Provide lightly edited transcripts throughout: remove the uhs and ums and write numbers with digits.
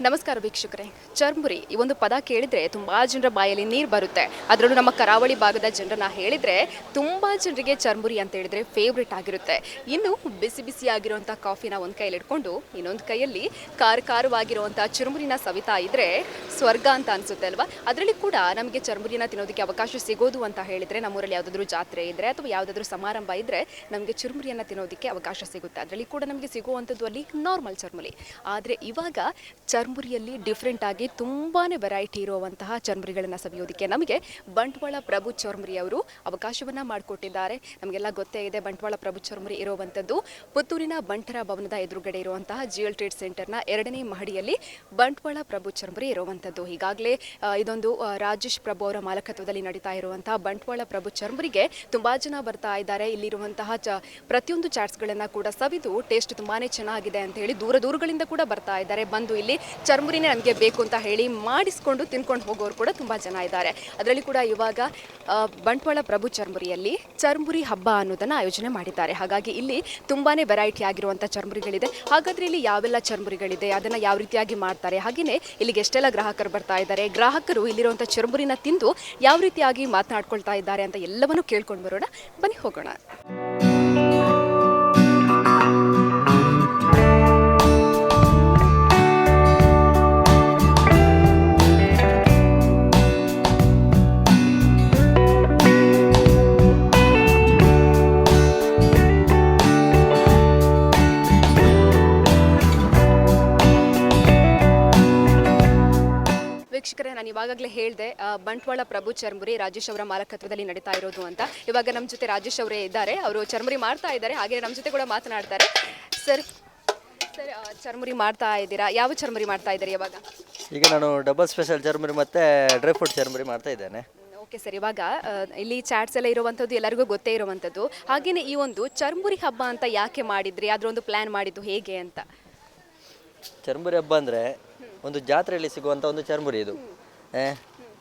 ನಮಸ್ಕಾರ ವೀಕ್ಷಕರೇ. ಚರ್ಮುರಿ ಈ ಒಂದು ಪದ ಕೇಳಿದರೆ ತುಂಬ ಜನರ ಬಾಯಲ್ಲಿ ನೀರು ಬರುತ್ತೆ. ಅದರಲ್ಲೂ ನಮ್ಮ ಕರಾವಳಿ ಭಾಗದ ಜನರನ್ನ ಹೇಳಿದರೆ ತುಂಬ ಜನರಿಗೆ ಚರ್ಮುರಿ ಅಂತ ಹೇಳಿದರೆ ಫೇವ್ರೇಟ್ ಆಗಿರುತ್ತೆ. ಇನ್ನು ಬಿಸಿ ಬಿಸಿಯಾಗಿರುವಂಥ ಕಾಫಿನ ಒಂದು ಕೈಯಲ್ಲಿ ಇಟ್ಕೊಂಡು ಇನ್ನೊಂದು ಕೈಯಲ್ಲಿ ಖಾರವಾಗಿರುವಂಥ ಚುರುಮುರಿನ ಸವಿತಾ ಇದ್ದರೆ ಸ್ವರ್ಗ ಅಂತ ಅನಿಸುತ್ತೆ ಅಲ್ವಾ. ಅದರಲ್ಲಿ ಕೂಡ ನಮಗೆ ಚರ್ಮುರಿನ ತಿನ್ನೋದಕ್ಕೆ ಅವಕಾಶ ಸಿಗೋದು ಅಂತ ಹೇಳಿದರೆ ನಮ್ಮೂರಲ್ಲಿ ಯಾವುದಾದ್ರೂ ಜಾತ್ರೆ ಇದ್ದರೆ ಅಥವಾ ಯಾವುದಾದ್ರೂ ಸಮಾರಂಭ ಇದ್ದರೆ ನಮಗೆ ಚುರುಮುರಿಯನ್ನು ತಿನ್ನೋದಕ್ಕೆ ಅವಕಾಶ ಸಿಗುತ್ತೆ. ಅದರಲ್ಲಿ ಕೂಡ ನಮಗೆ ಸಿಗುವಂಥದ್ದು ಅಲ್ಲಿ ನಾರ್ಮಲ್ ಚರ್ಮುರಿ. ಆದರೆ ಇವಾಗ ಚರ್ಮುರಿಯಲ್ಲಿ ಡಿಫ್ರೆಂಟ್ ಆಗಿ ತುಂಬಾ ವೆರೈಟಿ ಇರುವಂತಹ ಚರ್ಮುರಿಗಳನ್ನು ಸವಿಯೋದಕ್ಕೆ ನಮಗೆ ಬಂಟ್ವಾಳ ಪ್ರಭು ಚರ್ಮುರಿ ಅವರು ಅವಕಾಶವನ್ನು ಮಾಡಿಕೊಟ್ಟಿದ್ದಾರೆ. ನಮಗೆಲ್ಲ ಗೊತ್ತೇ ಇದೆ ಬಂಟ್ವಾಳ ಪ್ರಭು ಚರ್ಮುರಿ ಇರುವಂಥದ್ದು ಪುತ್ತೂರಿನ ಬಂಟರ ಭವನದ ಎದುರುಗಡೆ ಇರುವಂತಹ ಜಿಎಲ್ ಟ್ರೇಡ್ ಸೆಂಟರ್ನ 2ನೇ ಮಹಡಿಯಲ್ಲಿ ಬಂಟ್ವಾಳ ಪ್ರಭು ಚರ್ಮುರಿ ಇರುವಂಥದ್ದು. ಈಗಾಗಲೇ ಇದೊಂದು ರಾಜೇಶ್ ಪ್ರಭು ಅವರ ಮಾಲಕತ್ವದಲ್ಲಿ ನಡೀತಾ ಇರುವಂತಹ ಬಂಟ್ವಾಳ ಪ್ರಭು ಚರ್ಮುರಿಗೆ ತುಂಬ ಜನ ಬರ್ತಾ ಇದ್ದಾರೆ. ಇಲ್ಲಿರುವಂತಹ ಪ್ರತಿಯೊಂದು ಚಾಟ್ಸ್ಗಳನ್ನು ಕೂಡ ಸವಿದು ಟೇಸ್ಟ್ ತುಂಬಾ ಚೆನ್ನಾಗಿದೆ ಅಂತ ಹೇಳಿ ದೂರಗಳಿಂದ ಕೂಡ ಬರ್ತಾ ಇದ್ದಾರೆ. ಬಂದು ಇಲ್ಲಿ ಚರ್ಮುರಿನೇ ನಮಗೆ ಬೇಕು ಅಂತ ಹೇಳಿ ಮಾಡಿಸ್ಕೊಂಡು ತಿನ್ಕೊಂಡು ಹೋಗೋರು ಕೂಡ ತುಂಬ ಜನ ಇದ್ದಾರೆ. ಅದರಲ್ಲಿ ಕೂಡ ಇವಾಗ ಬಂಟ್ವಾಳ ಪ್ರಭು ಚರ್ಮುರಿಯಲ್ಲಿ ಚರ್ಮುರಿ ಹಬ್ಬ ಅನ್ನೋದನ್ನು ಆಯೋಜನೆ ಮಾಡಿದ್ದಾರೆ. ಹಾಗಾಗಿ ಇಲ್ಲಿ ತುಂಬಾ ವೆರೈಟಿ ಆಗಿರುವಂಥ ಚರ್ಮುರಿಗಳಿದೆ. ಹಾಗಾದರೆ ಇಲ್ಲಿ ಯಾವೆಲ್ಲ ಚರ್ಮುರಿಗಳಿದೆ, ಅದನ್ನು ಯಾವ ರೀತಿಯಾಗಿ ಮಾಡ್ತಾರೆ, ಹಾಗೆಯೇ ಇಲ್ಲಿಗೆ ಎಷ್ಟೆಲ್ಲ ಗ್ರಾಹಕರು ಬರ್ತಾ ಇದ್ದಾರೆ, ಗ್ರಾಹಕರು ಇಲ್ಲಿರುವಂಥ ಚರ್ಮುರಿನ ತಿಂದು ಯಾವ ರೀತಿಯಾಗಿ ಮಾತನಾಡ್ಕೊಳ್ತಾ ಇದ್ದಾರೆ ಅಂತ ಎಲ್ಲವನ್ನೂ ಕೇಳ್ಕೊಂಡು ಬರೋಣ. ಬನ್ನಿ ಹೋಗೋಣ. ವೀಕ್ಷಕರೇ, ನಾನು ಇವಾಗಲೇ ಹೇಳಿದೆ ಬಂಟ್ವಾಳ ಪ್ರಭು ಚರ್ಮುರಿ ರಾಜೇಶ್ ಅವರ ಮಾಲಕತ್ವದಲ್ಲಿ ನಡೀತಾ ಇರೋದು ಅಂತ. ಇವಾಗ ನಮ್ಮ ಜೊತೆ ರಾಜೇಶ್ ಅವರೇ ಇದ್ದಾರೆ. ಅವರು ಚರ್ಮುರಿ ಮಾಡ್ತಾ ಇದ್ದಾರೆ, ಹಾಗೆ ನಮ್ಮ ಜೊತೆ ಕೂಡ ಮಾತನಾಡ್ತಾರೆ. ಸರ್ ಚರ್ಮುರಿ ಮಾಡ್ತಾ ಇದ್ದೀರಾ, ಯಾವ ಚರ್ಮುರಿ ಮಾಡ್ತಾ ಇದ್ದೀರಿ ಇವಾಗ? ಈಗ ನಾನು ಡಬಲ್ ಸ್ಪೆಷಲ್ ಚರ್ಮುರಿ ಮತ್ತು ಡ್ರೈ ಫ್ರೂಟ್ ಚರ್ಮುರಿ ಮಾಡ್ತಾ ಇದ್ದೇನೆ. ಓಕೆ ಸರ್, ಇವಾಗ ಇಲ್ಲಿ ಚಾಟ್ಸ್ ಎಲ್ಲ ಇರುವಂಥದ್ದು ಎಲ್ಲರಿಗೂ ಗೊತ್ತೇ ಇರುವಂಥದ್ದು. ಹಾಗೆಯೇ ಈ ಒಂದು ಚರ್ಮುರಿ ಹಬ್ಬ ಅಂತ ಯಾಕೆ ಮಾಡಿದ್ರಿ, ಅದರ ಒಂದು ಪ್ಲ್ಯಾನ್ ಮಾಡಿದ್ದು ಹೇಗೆ ಅಂತ? ಚರ್ಮುರಿ ಹಬ್ಬ ಅಂದರೆ ಒಂದು ಜಾತ್ರೆಯಲ್ಲಿ ಸಿಗುವಂಥ ಒಂದು ಚರ್ಮುರಿ ಇದು.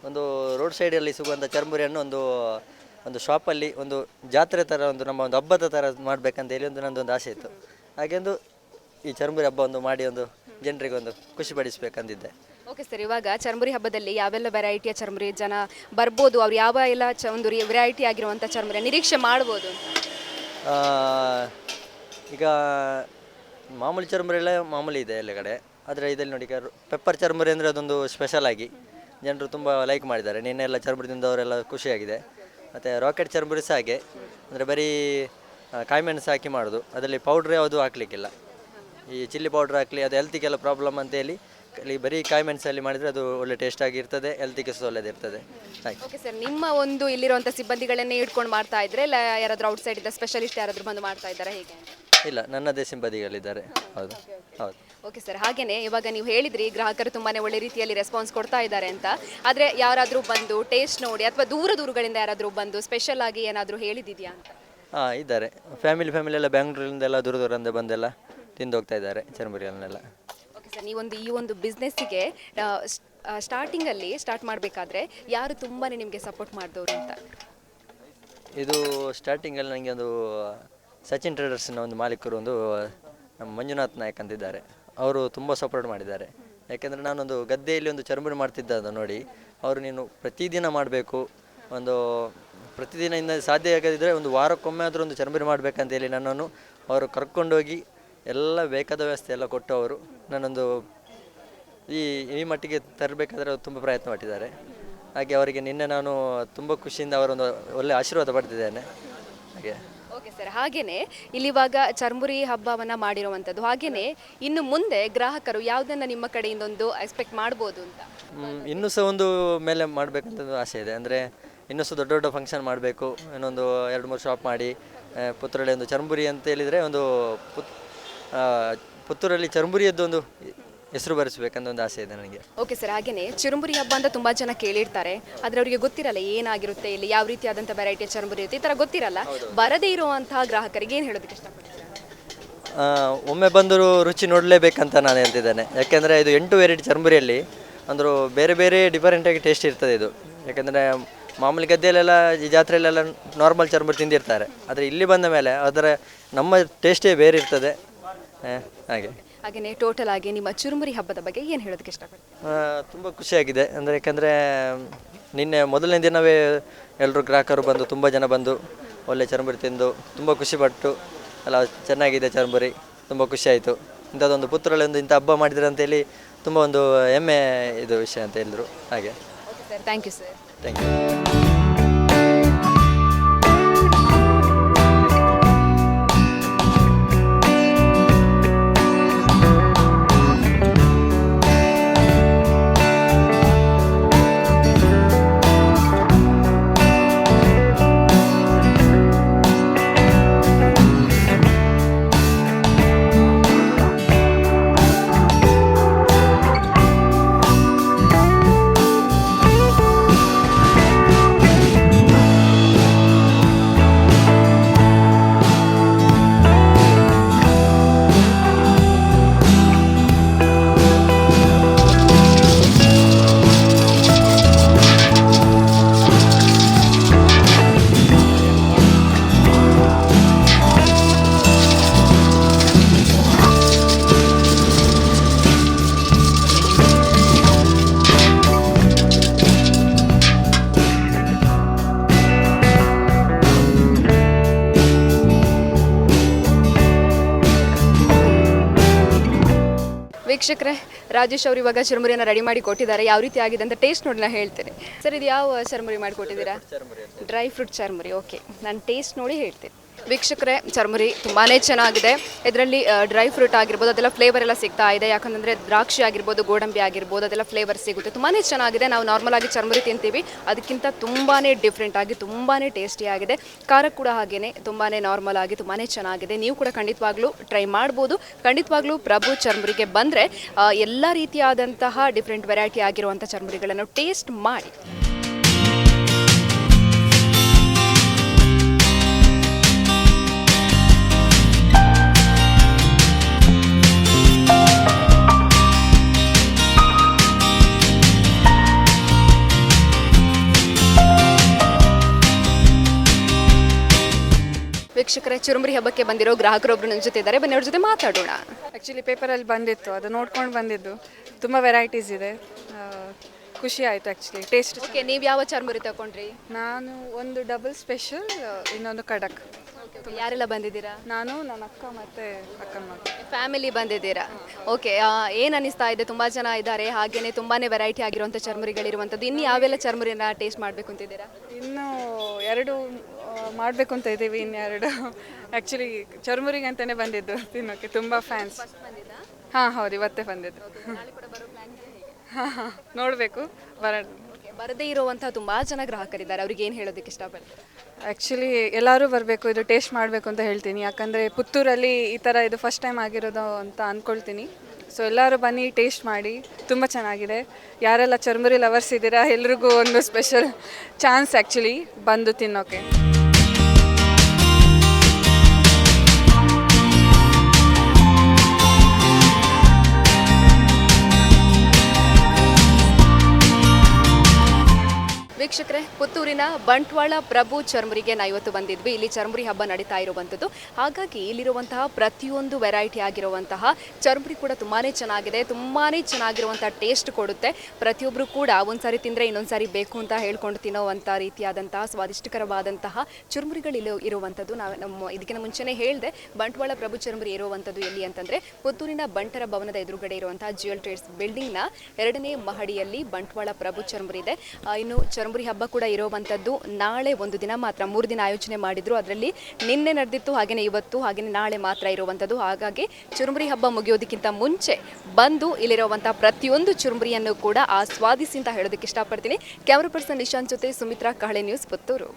ಒಂದು ರೋಡ್ ಸೈಡಲ್ಲಿ ಸಿಗುವಂಥ ಚರ್ಮುರಿಯನ್ನು ಒಂದು ಶಾಪಲ್ಲಿ ಒಂದು ಜಾತ್ರೆ ಥರ ಒಂದು ನಮ್ಮ ಒಂದು ಹಬ್ಬದ ಥರ ಮಾಡಬೇಕಂತ ಹೇಳಿ ನನ್ನದೊಂದು ಆಸೆ ಇತ್ತು. ಹಾಗೆ ಈ ಚರ್ಮುರಿ ಹಬ್ಬ ಮಾಡಿ ಜನರಿಗೆ ಒಂದು ಖುಷಿ ಪಡಿಸಬೇಕಂದಿದ್ದೆ. ಓಕೆ ಸರ್, ಇವಾಗ ಚರ್ಮುರಿ ಹಬ್ಬದಲ್ಲಿ ಯಾವೆಲ್ಲ ವೆರೈಟಿಯ ಚರ್ಮುರಿ ಜನ ಬರ್ಬೋದು, ಅವ್ರು ಯಾವ ಎಲ್ಲ ಒಂದು ವೆರೈಟಿ ಆಗಿರುವಂಥ ಚರ್ಮುರಿ ನಿರೀಕ್ಷೆ ಮಾಡ್ಬೋದು? ಈಗ ಮಾಮೂಲಿ ಚರ್ಮುರಿ ಎಲ್ಲ ಮಾಮೂಲಿ ಇದೆ ಎಲ್ಲ ಕಡೆ. ಆದರೆ ಇದರಲ್ಲಿ ನೋಡಿ ಪೆಪ್ಪರ್ ಚರ್ಮುರಿ ಅಂದರೆ ಅದೊಂದು ಸ್ಪೆಷಲ್ ಆಗಿ ಜನರು ತುಂಬ ಲೈಕ್ ಮಾಡಿದ್ದಾರೆ. ನಿನ್ನೆಲ್ಲ ಚರ್ಮುರಿ ತಿಂದವರೆಲ್ಲ ಖುಷಿಯಾಗಿದೆ. ಮತ್ತು ರಾಕೆಟ್ ಚರ್ಮುರಿ ಸಹ ಹಾಗೆ, ಅಂದರೆ ಬರೀ ಕಾಯಿಮೆಣಸು ಹಾಕಿ ಮಾಡೋದು, ಅದರಲ್ಲಿ ಪೌಡ್ರ್ ಯಾವುದು ಹಾಕಲಿಕ್ಕಿಲ್ಲ. ಈ ಚಿಲ್ಲಿ ಪೌಡ್ರ್ ಹಾಕಲಿ ಅದು ಹೆಲ್ತಿಗೆಲ್ಲ ಪ್ರಾಬ್ಲಮ್ ಅಂತೇಳಿ ಇಲ್ಲಿ ಬರೀ ಕಾಯಿಮೆಣಸಲ್ಲಿ ಮಾಡಿದರೆ ಅದು ಒಳ್ಳೆ ಟೇಸ್ಟ್ ಆಗಿರ್ತದೆ, ಹೆಲ್ತಿಗೆ ಸಹ ಒಳ್ಳೆದಿರ್ತದೆ. ಓಕೆ ಸರ್, ನಿಮ್ಮ ಒಂದು ಇಲ್ಲಿರುವಂಥ ಸಿಬ್ಬಂದಿಗಳನ್ನೇ ಇಟ್ಕೊಂಡು ಮಾಡ್ತಾ ಇದ್ರೆ ಇಲ್ಲ ಯಾರಾದರೂ ಔಟ್ಸೈಡ್ ಇದ್ದ ಸ್ಪೆಷಲಿಸ್ಟ್ ಯಾರಾದರೂ ಬಂದು ಮಾಡ್ತಾ ಇದ್ದಾರೆ ಹೇಗೆ? ಇಲ್ಲ, ನನ್ನದೇ ಸಿಬ್ಬಂದಿಗಳಿದ್ದಾರೆ. ಹೌದು ಹೌದು. ಓಕೆ ಸರ್, ಹಾಗೆಯೇ ಇವಾಗ ನೀವು ಹೇಳಿದ್ರಿ ಗ್ರಾಹಕರು ತುಂಬಾ ಒಳ್ಳೆ ರೀತಿಯಲ್ಲಿ ರೆಸ್ಪಾನ್ಸ್ ಕೊಡ್ತಾ ಇದ್ದಾರೆ ಅಂತ. ಆದರೆ ಯಾರಾದರೂ ಬಂದು ಟೇಸ್ಟ್ ನೋಡಿ ಅಥವಾ ದೂರಗಳಿಂದ ಯಾರಾದರೂ ಬಂದು ಸ್ಪೆಷಲ್ ಆಗಿ ಏನಾದರೂ ಹೇಳಿದಿದೆಯಾ ಅಂತ? ಇದ್ದಾರೆ. ಫ್ಯಾಮಿಲಿ ಎಲ್ಲ ಬೆಂಗಳೂರಿಂದೆಲ್ಲ ದೂರದಿಂದ ಬಂದೆಲ್ಲ ತಿಂದು ಹೋಗ್ತಾ ಇದ್ದಾರೆ ಚರ್ಮುರಿಯನ್ನೆಲ್ಲ. ಓಕೆ ಸರ್, ಈ ಒಂದು ಬಿಸ್ನೆಸ್ಸಿಗೆ ಸ್ಟಾರ್ಟಿಂಗಲ್ಲಿ ಸ್ಟಾರ್ಟ್ ಮಾಡಬೇಕಾದ್ರೆ ಯಾರು ತುಂಬಾ ನಿಮಗೆ ಸಪೋರ್ಟ್ ಮಾಡಿದವರು ಅಂತ? ಇದು ಸ್ಟಾರ್ಟಿಂಗಲ್ಲಿ ನನಗೆ ಒಂದು ಸಚಿನ್ ಟ್ರೇಡರ್ಸ್ನ ಒಂದು ಮಾಲೀಕರು ನಮ್ಮ ಮಂಜುನಾಥ್ ನಾಯಕ್ ಅಂತಿದ್ದಾರೆ. ಅವರು ತುಂಬ ಸಪೋರ್ಟ್ ಮಾಡಿದ್ದಾರೆ. ಯಾಕೆಂದರೆ ನಾನೊಂದು ಗದ್ದೆಯಲ್ಲಿ ಒಂದು ಚರ್ಮುರಿ ಮಾಡ್ತಿದ್ದ ನೋಡಿ ಅವರು ನೀನು ಪ್ರತಿದಿನ ಮಾಡಬೇಕು, ಪ್ರತಿದಿನ ಸಾಧ್ಯ ಆಗದಿದ್ದರೆ ಒಂದು ವಾರಕ್ಕೊಮ್ಮೆ ಆದರೂ ಒಂದು ಚರ್ಮುರಿ ಮಾಡಬೇಕಂತೇಳಿ ನನ್ನನ್ನು ಅವರು ಕರ್ಕೊಂಡೋಗಿ ಎಲ್ಲ ಬೇಕಾದ ವ್ಯವಸ್ಥೆ ಎಲ್ಲ ಕೊಟ್ಟು ಅವರು ನನ್ನೊಂದು ಈ ಮಟ್ಟಿಗೆ ತರಬೇಕಾದ್ರೆ ತುಂಬ ಪ್ರಯತ್ನ ಪಟ್ಟಿದ್ದಾರೆ. ಹಾಗೆ ಅವರಿಗೆ ನಿನ್ನೆ ನಾನು ತುಂಬ ಖುಷಿಯಿಂದ ಅವರೊಂದು ಒಳ್ಳೆಯ ಆಶೀರ್ವಾದ ಪಡೆದಿದ್ದೇನೆ. ಹಾಗೆ ಓಕೆ ಸರ್, ಹಾಗೆಯೇ ಇಲ್ಲಿವಾಗ ಚರ್ಮುರಿ ಹಬ್ಬವನ್ನು ಮಾಡಿರುವಂಥದ್ದು, ಹಾಗೆಯೇ ಇನ್ನು ಮುಂದೆ ಗ್ರಾಹಕರು ಯಾವುದನ್ನು ನಿಮ್ಮ ಕಡೆಯಿಂದ ಒಂದು ಎಕ್ಸ್ಪೆಕ್ಟ್ ಮಾಡ್ಬೋದು ಅಂತ? ಇನ್ನೂ ಸಹ ಒಂದು ಮೇಲೆ ಮಾಡಬೇಕಂತ ಆಸೆ ಇದೆ. ಅಂದರೆ ಇನ್ನೂ ಸಹ ದೊಡ್ಡ ಫಂಕ್ಷನ್ ಮಾಡಬೇಕು, ಇನ್ನೊಂದು 2-3 ಶಾಪ್ ಮಾಡಿ ಪುತ್ತೂರಲ್ಲಿ ಒಂದು ಚರ್ಮುರಿ ಅಂತ ಹೇಳಿದರೆ ಪುತ್ತೂರಲ್ಲಿ ಚರ್ಮುರಿಯದ್ದೊಂದು ಹೆಸರು ಬರೆಸಬೇಕಂತ ಒಂದು ಆಸೆ ಇದೆ ನನಗೆ. ಓಕೆ ಸರ್, ಹಾಗೆಯೇ ಚುರುಮುರಿ ಹಬ್ಬ ಅಂತ ತುಂಬ ಜನ ಕೇಳಿರ್ತಾರೆ. ಆದರೆ ಅವರಿಗೆ ಗೊತ್ತಿರಲ್ಲ ಏನಾಗಿರುತ್ತೆ, ಇಲ್ಲಿ ಯಾವ ರೀತಿಯಾದಂಥ ವೆರೈಟಿಯ ಚುರುಮುರಿ ಇರುತ್ತೆ, ಈ ಥರ ಗೊತ್ತಿರಲ್ಲ. ಬರದೇ ಇರುವಂತಹ ಗ್ರಾಹಕರಿಗೆ ಏನು ಹೇಳೋದಕ್ಕೆ ಇಷ್ಟಪಡ್ತೀರಾ? ಒಮ್ಮೆ ಬಂದರೂ ರುಚಿ ನೋಡಲೇಬೇಕಂತ ನಾನು ಹೇಳ್ತಿದ್ದೇನೆ. ಯಾಕೆಂದರೆ ಇದು 8 ವೆರೈಟಿ ಚರ್ಮುರಿಯಲ್ಲಿ ಅಂದರೂ ಬೇರೆ ಬೇರೆ ಡಿಫರೆಂಟಾಗಿ ಟೇಸ್ಟ್ ಇರ್ತದೆ ಇದು. ಯಾಕೆಂದರೆ ಮಾಮೂಲಿ ಗದ್ದೆಯಲ್ಲೆಲ್ಲ ಈ ಜಾತ್ರೆಯಲ್ಲೆಲ್ಲ ನಾರ್ಮಲ್ ಚರ್ಮುರಿ ತಿಂದಿರ್ತಾರೆ. ಆದರೆ ಇಲ್ಲಿ ಬಂದ ಮೇಲೆ ಅದರ ನಮ್ಮ ಟೇಸ್ಟೇ ಬೇರೆ ಇರ್ತದೆ. ಹಾಗೆ ಹಾಗೆಯೇ ಟೋಟಲ್ ಆಗಿ ನಿಮ್ಮ ಚುರುಮುರಿ ಹಬ್ಬದ ಬಗ್ಗೆ ಏನು ಹೇಳೋದಕ್ಕೆ ಇಷ್ಟಪಡ್ತೀನಿ? ತುಂಬ ಖುಷಿಯಾಗಿದೆ ಅಂದರೆ ಯಾಕೆಂದರೆ ನಿನ್ನೆ ಮೊದಲನೇ ದಿನವೇ ಎಲ್ಲರೂ ಗ್ರಾಹಕರು ಬಂದು ತುಂಬ ಜನ ಬಂದು ಒಳ್ಳೆ ಚರ್ಮುರಿ ತಿಂದು ತುಂಬ ಖುಷಿಪಟ್ಟು ಎಲ್ಲ ಚೆನ್ನಾಗಿದೆ ಚರ್ಮುರಿ, ತುಂಬ ಖುಷಿಯಾಯಿತು. ಇಂಥದ್ದೊಂದು ಪುತ್ತೂರಲ್ಲಿ ಒಂದು ಇಂಥ ಹಬ್ಬ ಮಾಡಿದ್ರೆ ಅಂತೇಳಿ ತುಂಬ ಒಂದು ಹೆಮ್ಮೆ ಇದು ವಿಷಯ ಅಂತ ಹೇಳಿದ್ರು. ಹಾಗೆ okay sir, thank you sir. Thank you. ವೀಕ್ಷಕರೇ, ರಾಜೇಶ್ ಅವರು ಇವಾಗ ಚುರುಮುರಿಯನ್ನು ರೆಡಿ ಮಾಡಿ ಕೊಟ್ಟಿದ್ದಾರೆ. ಯಾವ ರೀತಿ ಆಗಿದೆ ಅಂತ ಟೇಸ್ಟ್ ನೋಡಿ ನಾನು ಹೇಳ್ತೇನೆ. ಸರ್, ಇದು ಯಾವ ಚುರುಮುರಿ ಮಾಡಿ ಕೊಟ್ಟಿದ್ದೀರಾ? ಡ್ರೈ ಫ್ರೂಟ್ ಚುರುಮುರಿ. ಓಕೆ, ನಾನು ಟೇಸ್ಟ್ ನೋಡಿ ಹೇಳ್ತೀನಿ. ವೀಕ್ಷಕರೇ, ಚುರುಮುರಿ ತುಂಬಾ ಚೆನ್ನಾಗಿದೆ. ಇದರಲ್ಲಿ ಡ್ರೈ ಫ್ರೂಟ್ ಆಗಿರ್ಬೋದು, ಅದೆಲ್ಲ ಫ್ಲೇವರ್ ಎಲ್ಲ ಸಿಗ್ತಾ ಇದೆ. ಯಾಕಂದರೆ ದ್ರಾಕ್ಷಿ ಆಗಿರ್ಬೋದು, ಗೋಡಂಬಿ ಆಗಿರ್ಬೋದು, ಅದೆಲ್ಲ ಫ್ಲೇವರ್ ಸಿಗುತ್ತೆ. ತುಂಬಾ ಚೆನ್ನಾಗಿದೆ. ನಾವು ನಾರ್ಮಲ್ ಆಗಿ ಚುರುಮುರಿ ತಿಂತೀವಿ, ಅದಕ್ಕಿಂತ ತುಂಬಾ ಡಿಫ್ರೆಂಟ್ ಆಗಿ ತುಂಬಾ ಟೇಸ್ಟಿಯಾಗಿದೆ. ಖಾರ ಕೂಡ ಹಾಗೇನೆ ತುಂಬಾ ನಾರ್ಮಲ್ ಆಗಿ ತುಂಬಾ ಚೆನ್ನಾಗಿದೆ. ನೀವು ಕೂಡ ಖಂಡಿತವಾಗ್ಲೂ ಟ್ರೈ ಮಾಡ್ಬೋದು. ಖಂಡಿತವಾಗ್ಲೂ ಪ್ರಭು ಚುರುಮುರಿಗೆ ಬಂದರೆ ಎಲ್ಲ ರೀತಿಯಾದಂತಹ ಡಿಫ್ರೆಂಟ್ ವೆರೈಟಿ ಆಗಿರುವಂಥ ಚುರುಮುರಿಗಳನ್ನು ಟೇಸ್ಟ್ ಮಾಡಿ. ವೀಕ್ಷಕರೇ, ಚುರುಮುರಿ ಹಬ್ಬಕ್ಕೆ ಬಂದಿರೋ ಗ್ರಾಹಕರೊಬ್ಬರು ನನ್ನ ಜೊತೆ ಇದ್ದಾರೆ. ಬನ್ನಿ ಅವ್ರ ಜೊತೆ ಮಾತಾಡೋಣ. ಆ್ಯಕ್ಚುಲಿ ಪೇಪರಲ್ಲಿ ಬಂದಿತ್ತು, ಅದು ನೋಡ್ಕೊಂಡು ಬಂದಿದ್ದು. ತುಂಬ ವೆರೈಟೀಸ್ ಇದೆ, ಖುಷಿ ಆಯಿತು ಆ್ಯಕ್ಚುಲಿ. ಟೇಸ್ಟ್. ಓಕೆ, ನೀವು ಯಾವ ಚುರುಮುರಿ ತಗೊಂಡ್ರಿ? ನಾನು ಒಂದು ಡಬಲ್ ಸ್ಪೆಷಲ್, ಇನ್ನೊಂದು ಖಡಕ್. ಯಾರೆಲ್ಲ ಬಂದಿದ್ದೀರಾ? ನಾನು, ನನ್ನ ಅಕ್ಕ ಮತ್ತು ಅಕ್ಕನ ಮಗ. ಫ್ಯಾಮಿಲಿ ಬಂದಿದ್ದೀರಾ? ಓಕೆ, ಏನು ಅನ್ನಿಸ್ತಾ ಇದೆ? ತುಂಬ ಜನ ಇದ್ದಾರೆ, ಹಾಗೆಯೇ ತುಂಬಾ ವೆರೈಟಿ ಆಗಿರುವಂಥ ಚರ್ಮುರಿಗಳಿರುವಂಥದ್ದು. ಇನ್ನು ಯಾವೆಲ್ಲ ಚರ್ಮುರಿನ ಟೇಸ್ಟ್ ಮಾಡಬೇಕು ಅಂತಿದ್ದೀರಾ? ಇನ್ನೂ 2 ಮಾಡಬೇಕು ಅಂತ ಇದ್ದೀವಿ. ಇನ್ನೆರಡು ಆ್ಯಕ್ಚುಲಿ ಚರ್ಮುರಿಗೆ ಅಂತಲೇ ಬಂದಿದ್ದು ತಿನ್ನೋಕ್ಕೆ. ತುಂಬ ಫ್ಯಾನ್ಸ್. ಹಾಂ, ಹೌದು, ಇವತ್ತೇ ಬಂದಿದ್ದು. ಹಾಂ, ನೋಡಬೇಕು. ಬರದೇ ಇರುವಂಥ ತುಂಬ ಜನ ಗ್ರಾಹಕರಿದ್ದಾರೆ, ಅವ್ರಿಗೆ ಏನು ಹೇಳೋದಕ್ಕೆ ಇಷ್ಟಪಡ್ತಾರೆ? ಆ್ಯಕ್ಚುಲಿ ಎಲ್ಲರೂ ಬರಬೇಕು, ಇದು ಟೇಸ್ಟ್ ಮಾಡಬೇಕು ಅಂತ ಹೇಳ್ತೀನಿ. ಯಾಕಂದರೆ ಪುತ್ತೂರಲ್ಲಿ ಈ ಥರ ಇದು ಫಸ್ಟ್ ಟೈಮ್ ಆಗಿರೋದು ಅಂತ ಅಂದ್ಕೊಳ್ತೀನಿ. ಸೊ ಎಲ್ಲರೂ ಬನ್ನಿ, ಟೇಸ್ಟ್ ಮಾಡಿ, ತುಂಬ ಚೆನ್ನಾಗಿದೆ. ಯಾರೆಲ್ಲ ಚರ್ಮುರಿ ಲವರ್ಸ್ ಇದ್ದೀರಾ, ಎಲ್ರಿಗೂ ಒಂದು ಸ್ಪೆಷಲ್ ಚಾನ್ಸ್ ಆ್ಯಕ್ಚುಲಿ ಬಂದು ತಿನ್ನೋಕ್ಕೆ. ವೀಕ್ಷಕರೇ, ಪುತ್ತೂರಿನ ಬಂಟ್ವಾಳ ಪ್ರಭು ಚರ್ಮುರಿಗೆ ನಾವು ಇವತ್ತು ಬಂದಿದ್ವಿ. ಇಲ್ಲಿ ಚರ್ಮುರಿ ಹಬ್ಬ ನಡೀತಾ ಇರುವಂಥದ್ದು. ಹಾಗಾಗಿ ಇಲ್ಲಿರುವಂತಹ ಪ್ರತಿಯೊಂದು ವೆರೈಟಿ ಆಗಿರುವಂತಹ ಚರ್ಮುರಿ ಕೂಡ ತುಂಬಾ ಚೆನ್ನಾಗಿದೆ. ತುಂಬಾ ಚೆನ್ನಾಗಿರುವಂಥ ಟೇಸ್ಟ್ ಕೊಡುತ್ತೆ. ಪ್ರತಿಯೊಬ್ಬರು ಕೂಡ ಒಂದ್ಸಾರಿ ತಿಂದರೆ ಇನ್ನೊಂದ್ಸಾರಿ ಬೇಕು ಅಂತ ಹೇಳ್ಕೊಂಡು ತಿನ್ನೋವಂಥ ರೀತಿಯಾದಂತಹ ಸ್ವಾದಿಷ್ಟಕರವಾದಂತಹ ಚುರುಮುರಿಗಳು ಇಲ್ಲಿ ಇರುವಂಥದ್ದು. ನಾವು ಇದಕ್ಕಿಂತ ಮುಂಚೆನೇ ಹೇಳಿದೆ, ಬಂಟ್ವಾಳ ಪ್ರಭು ಚರ್ಮುರಿ ಇರುವಂಥದ್ದು ಎಲ್ಲಿ ಅಂತಂದರೆ ಪುತ್ತೂರಿನ ಬಂಟರ ಭವನದ ಎದುರುಗಡೆ ಇರುವಂತಹ ಜ್ಯುವೆಲ್ ಟ್ರೇಡ್ಸ್ ಬಿಲ್ಡಿಂಗ್ನ 2ನೇ ಮಹಡಿಯಲ್ಲಿ ಬಂಟ್ವಾಳ ಪ್ರಭು ಚರ್ಮುರಿ ಇದೆ. ಇನ್ನು ಚರ್ಮುರಿ ಹಬ್ಬ ಕೂಡ ಇರುವಂಥದ್ದು ನಾಳೆ ಒಂದು ದಿನ ಮಾತ್ರ. 3 ದಿನ ಆಯೋಜನೆ ಮಾಡಿದ್ರು, ಅದರಲ್ಲಿ ನಿನ್ನೆ ನಡೆದಿತ್ತು, ಹಾಗೆಯೇ ಇವತ್ತು, ಹಾಗೆಯೇ ನಾಳೆ ಮಾತ್ರ ಇರುವಂಥದ್ದು. ಹಾಗಾಗಿ ಚುರುಮುರಿ ಹಬ್ಬ ಮುಗಿಯೋದಕ್ಕಿಂತ ಮುಂಚೆ ಬಂದು ಇಲ್ಲಿರುವಂಥ ಪ್ರತಿಯೊಂದು ಚುರುಮುರಿಯನ್ನು ಕೂಡ ಆಸ್ವಾದಿಸಿ ಅಂತ ಹೇಳೋದಕ್ಕೆ ಇಷ್ಟಪಡ್ತೀನಿ. ಕ್ಯಾಮರಾ ಪರ್ಸನ್ ನಿಶಾಂತ್ ಜೊತೆ ಸುಮಿತ್ರಾ, ಕಹಳೆ ನ್ಯೂಸ್, ಪುತ್ತೂರು.